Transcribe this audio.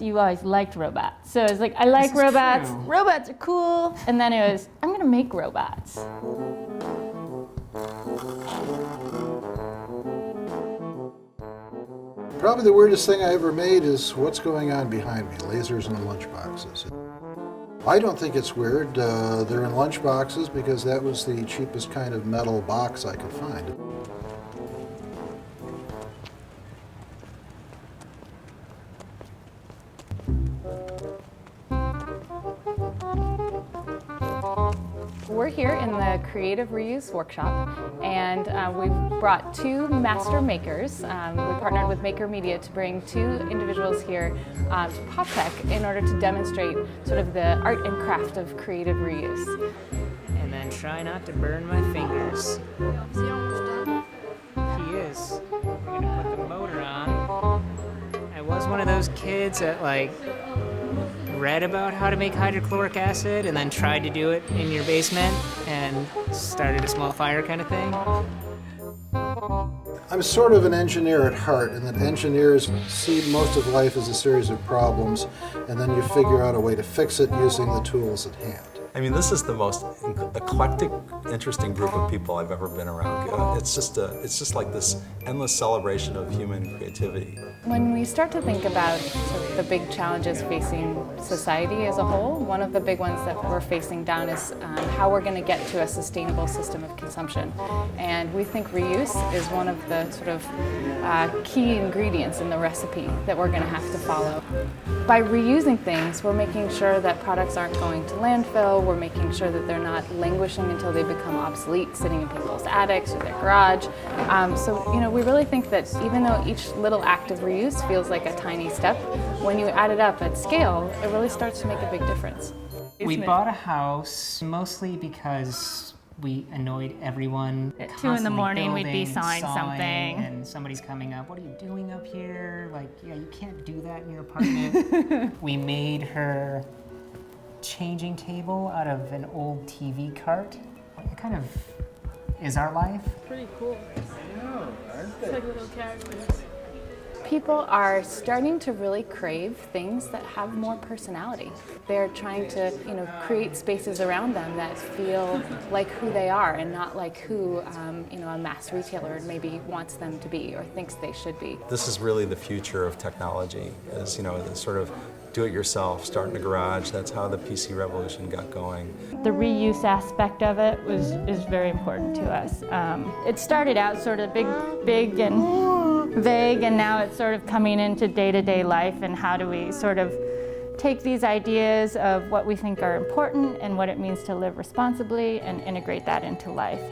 you always liked robots. So it's like, I like robots. True. Robots are cool. And then it was, I'm gonna make robots. Probably the weirdest thing I ever made is what's going on behind me, lasers in lunchboxes. I don't think it's weird. They're in lunchboxes because that was the cheapest kind of metal box I could find. We're here in the Creative Reuse Workshop, and we've brought two master makers. We partnered with Maker Media to bring two individuals here to PopTech in order to demonstrate sort of the art and craft of creative reuse. And then try not to burn my fingers. Is he almost done? He is. We're gonna put the motor on. I was one of those kids that read about how to make hydrochloric acid and then tried to do it in your basement and started a small fire kind of thing. I'm sort of an engineer at heart, and that engineers see most of life as a series of problems, and then you figure out a way to fix it using the tools at hand. I mean, this is the most eclectic, interesting group of people I've ever been around. It's just like this endless celebration of human creativity. When we start to think about sort of the big challenges facing society as a whole, one of the big ones that we're facing down is how we're going to get to a sustainable system of consumption. And we think reuse is one of the sort of key ingredients in the recipe that we're going to have to follow. By reusing things, we're making sure that products aren't going to landfill. We're making sure that they're not languishing until they become obsolete, sitting in people's attics or their garage. So, we really think that even though each little act of reuse feels like a tiny step, when you add it up at scale, it really starts to make a big difference. We bought a house mostly because we annoyed everyone. At 2 in the morning, we'd be constantly sawing something. And somebody's coming up, what are you doing up here? You can't do that in your apartment. We made her changing table out of an old TV cart. It kind of is our life. Pretty cool. I know, aren't they? It's like little characters. People are starting to really crave things that have more personality. They're trying to, create spaces around them that feel like who they are and not like who, a mass retailer maybe wants them to be or thinks they should be. This is really the future of technology, is, the sort of do-it-yourself, start in a garage. That's how the PC revolution got going. The reuse aspect of it is very important to us. It started out sort of big and vague, and now it's sort of coming into day-to-day life, and how do we sort of take these ideas of what we think are important and what it means to live responsibly and integrate that into life.